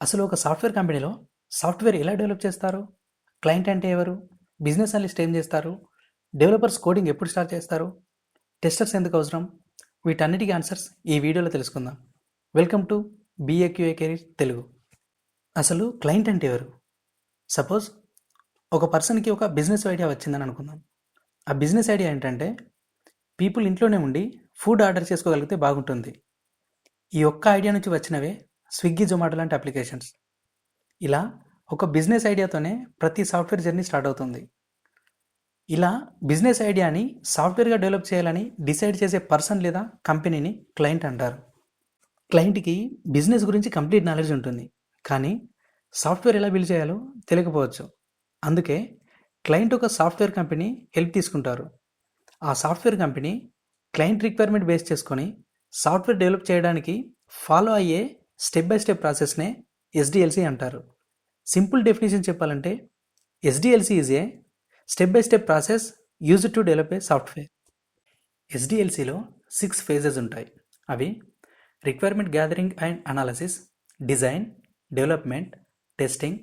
అసలు ఒక సాఫ్ట్వేర్ కంపెనీలో సాఫ్ట్వేర్ ఎలా డెవలప్ చేస్తారు? క్లయింట్ అంటే ఎవరు? బిజినెస్ అనలిస్ట్ ఏం చేస్తారు? డెవలపర్స్ కోడింగ్ ఎప్పుడు స్టార్ట్ చేస్తారు? టెస్టర్స్ ఎందుకు అవసరం? వీటన్నిటికీ ఆన్సర్స్ ఈ వీడియోలో తెలుసుకుందాం. Welcome to BAQA career Telugu. అసలు క్లయింట్ అంటే ఎవరు? సపోజ్ ఒక పర్సన్కి ఒక బిజినెస్ ఐడియా వచ్చిందని అనుకుందాం. ఆ బిజినెస్ ఐడియా ఏంటంటే పీపుల్ ఇంట్లోనే ఉండి ఫుడ్ ఆర్డర్ చేసుకోగలిగితే బాగుంటుంది. ఈ ఒక్క ఐడియా నుంచి వచ్చినవే స్విగ్గీ, జొమాటో లాంటి అప్లికేషన్స్. ఇలా ఒక బిజినెస్ ఐడియాతోనే ప్రతి సాఫ్ట్వేర్ జర్నీ స్టార్ట్ అవుతుంది. ఇలా బిజినెస్ ఐడియాని సాఫ్ట్వేర్గా డెవలప్ చేయాలని డిసైడ్ చేసే పర్సన్ లేదా కంపెనీని క్లయింట్ అంటారు. క్లయింట్కి బిజినెస్ గురించి కంప్లీట్ నాలెడ్జ్ ఉంటుంది, కానీ సాఫ్ట్వేర్ ఎలా బిల్డ్ చేయాలో తెలియకపోవచ్చు. అందుకే క్లయింట్ ఒక సాఫ్ట్వేర్ కంపెనీ హెల్ప్ తీసుకుంటారు. ఆ software company client requirement base చేసుకొని సాఫ్ట్వేర్ డెవలప్ చేయడానికి ఫాలో అయ్యే స్టెప్ బై స్టెప్ ప్రాసెస్నే SDLC అంటారు. సింపుల్ డెఫినేషన్ చెప్పాలంటే SDLC is a step by step process used to develop a software. SDLCలో 6 ఫేజెస్ ఉంటాయి. అవి requirement gathering and analysis, design, development, testing,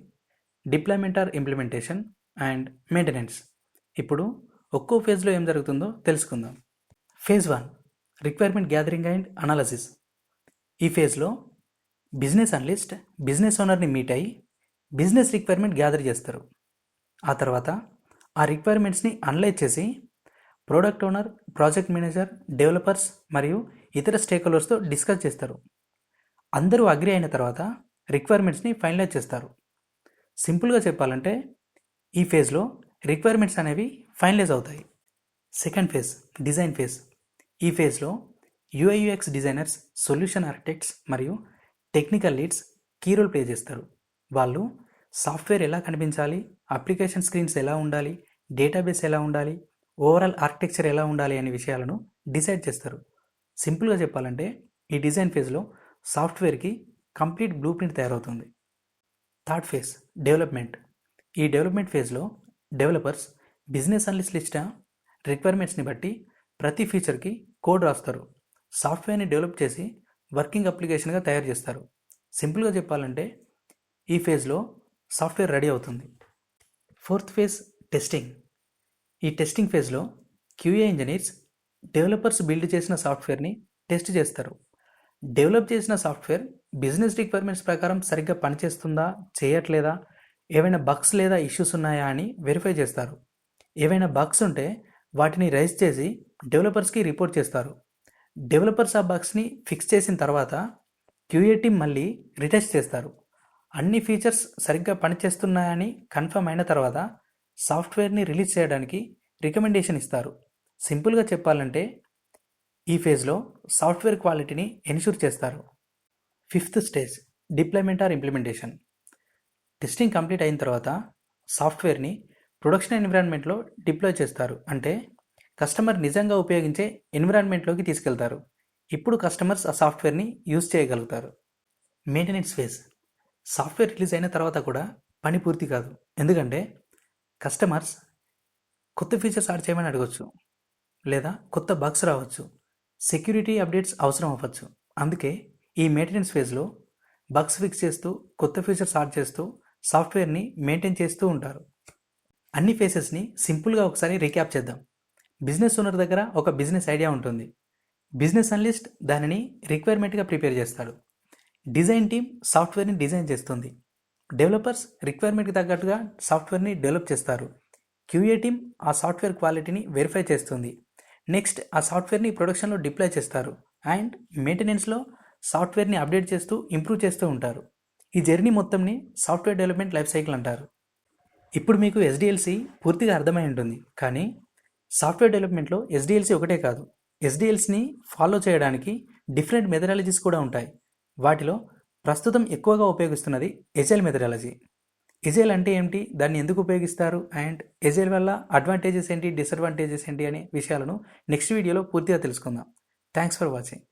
deployment or implementation and maintenance. ఇప్పుడు ఒక్కో ఫేజ్లో ఏం జరుగుతుందో తెలుసుకుందాం. Phase 1 requirement gathering and analysis. ఈ ఫేజ్లో బిజినెస్ అనలిస్ట్ బిజినెస్ ఓనర్ని మీట్ అయ్యి బిజినెస్ రిక్వైర్మెంట్ గ్యాదర్ చేస్తారు. ఆ తర్వాత ఆ రిక్వైర్మెంట్స్ని అనలైజ్ చేసి product owner, project manager, developers మరియు ఇతర స్టేక్ హోల్డర్స్తో డిస్కస్ చేస్తారు. అందరూ అగ్రి అయిన తర్వాత రిక్వైర్మెంట్స్ని ఫైనలైజ్ చేస్తారు. సింపుల్గా చెప్పాలంటే ఈ ఫేజ్లో రిక్వైర్మెంట్స్ అనేవి ఫైనలైజ్ అవుతాయి. Second phase design phase. ఈ ఫేజ్లో UI/UX డిజైనర్స్, సొల్యూషన్ ఆర్కిటెక్ట్స్ మరియు technical leads key role play చేస్తారు. వాళ్ళు సాఫ్ట్వేర్ ఎలా కనిపించాలి, అప్లికేషన్ స్క్రీన్స్ ఎలా ఉండాలి, డేటాబేస్ ఎలా ఉండాలి, ఓవరాల్ ఆర్కిటెక్చర్ ఎలా ఉండాలి అనే విషయాలను డిసైడ్ చేస్తారు. సింపుల్గా చెప్పాలంటే ఈ డిజైన్ ఫేజ్లో సాఫ్ట్వేర్కి కంప్లీట్ బ్లూ ప్రింట్ తయారవుతుంది. Third phase development. ఈ డెవలప్మెంట్ ఫేజ్లో డెవలపర్స్ బిజినెస్ అనలిస్ట్ లిస్ట్ రిక్వైర్మెంట్స్ని బట్టి ప్రతి ఫీచర్కి కోడ్ రాస్తారు. సాఫ్ట్వేర్ని డెవలప్ చేసి వర్కింగ్ అప్లికేషన్గా తయారు చేస్తారు. సింపుల్గా చెప్పాలంటే ఈ ఫేజ్లో సాఫ్ట్వేర్ రెడీ అవుతుంది. Fourth phase testing. ఈ టెస్టింగ్ ఫేజ్లో QA ఇంజనీర్స్ డెవలపర్స్ బిల్డ్ చేసిన సాఫ్ట్వేర్ని టెస్ట్ చేస్తారు. డెవలప్ చేసిన సాఫ్ట్వేర్ బిజినెస్ రిక్వైర్మెంట్స్ ప్రకారం సరిగ్గా పనిచేస్తుందా, చేయట్లేదా, ఏవైనా బగ్స్ లేదా ఇష్యూస్ ఉన్నాయా అని వెరిఫై చేస్తారు. ఏవైనా బగ్స్ ఉంటే వాటిని రైజ్ చేసి డెవలపర్స్కి రిపోర్ట్ చేస్తారు. డెవలపర్స్ ఆ బగ్స్ని ఫిక్స్ చేసిన తర్వాత QA టీమ్ మళ్ళీ రిటెస్ట్ చేస్తారు. అన్ని ఫీచర్స్ సరిగ్గా పనిచేస్తున్నాయని కన్ఫర్మ్ అయిన తర్వాత సాఫ్ట్వేర్ని రిలీజ్ చేయడానికి రికమెండేషన్ ఇస్తారు. సింపుల్గా చెప్పాలంటే ఈ ఫేజ్లో సాఫ్ట్వేర్ క్వాలిటీని ఎన్ష్యూర్ చేస్తారు. Fifth stage deployment or implementation. Testing complete అయిన తర్వాత సాఫ్ట్వేర్ని ప్రొడక్షన్ ఎన్విరాన్మెంట్లో డిప్లాయ్ చేస్తారు. అంటే కస్టమర్ నిజంగా ఉపయోగించే ఎన్విరాన్మెంట్లోకి తీసుకెళ్తారు. ఇప్పుడు కస్టమర్స్ ఆ సాఫ్ట్వేర్ని యూజ్ చేయగలుగుతారు. Maintenance phase. సాఫ్ట్వేర్ రిలీజ్ అయిన తర్వాత కూడా పని పూర్తి కాదు. ఎందుకంటే కస్టమర్స్ కొత్త ఫీచర్స్ యాడ్ చేయమని అడగవచ్చు, లేదా కొత్త బగ్స్ రావచ్చు, సెక్యూరిటీ అప్డేట్స్ అవసరం అవ్వచ్చు. అందుకే ఈ మెయింటెనెన్స్ ఫేజ్లో బగ్స్ ఫిక్స్ చేస్తూ, కొత్త ఫీచర్స్ యాడ్ చేస్తూ సాఫ్ట్వేర్ని మెయింటైన్ చేస్తూ ఉంటారు. అన్ని ఫేసెస్ని సింపుల్గా ఒకసారి రీక్యాప్ చేద్దాం. బిజినెస్ ఓనర్ దగ్గర ఒక బిజినెస్ ఐడియా ఉంటుంది. బిజినెస్ అనలిస్ట్ దానిని రిక్వైర్మెంట్గా ప్రిపేర్ చేస్తాడు. డిజైన్ టీమ్ సాఫ్ట్వేర్ని డిజైన్ చేస్తుంది. డెవలపర్స్ రిక్వైర్మెంట్కి తగ్గట్టుగా సాఫ్ట్వేర్ని డెవలప్ చేస్తారు. QA టీమ్ ఆ సాఫ్ట్వేర్ క్వాలిటీని వెరిఫై చేస్తుంది. నెక్స్ట్ ఆ సాఫ్ట్వేర్ని ప్రొడక్షన్లో డిప్లాయ్ చేస్తారు. అండ్ మెయింటెనెన్స్లో సాఫ్ట్వేర్ని అప్డేట్ చేస్తూ ఇంప్రూవ్ చేస్తూ ఉంటారు. ఈ జర్నీ మొత్తంని సాఫ్ట్వేర్ డెవలప్మెంట్ లైఫ్ సైకిల్ అంటారు. ఇప్పుడు మీకు SDLC పూర్తిగా అర్థమై ఉంటుంది, కానీ సాఫ్ట్వేర్ డెవలప్మెంట్లో SDLC ఒకటే కాదు. SDLCని ఫాలో చేయడానికి డిఫరెంట్ మెథడాలజీస్ కూడా ఉంటాయి. వాటిలో ప్రస్తుతం ఎక్కువగా ఉపయోగిస్తున్నది ఎజైల్ మెథడాలజీ. ఎజైల్ అంటే ఏంటి, దాన్ని ఎందుకు ఉపయోగిస్తారు, అండ్ ఎజైల్ వల్ల అడ్వాంటేజెస్ ఏంటి, డిసడ్వాంటేజెస్ ఏంటి అనే విషయాలను నెక్స్ట్ వీడియోలో పూర్తిగా తెలుసుకుందాం. Thanks for watching.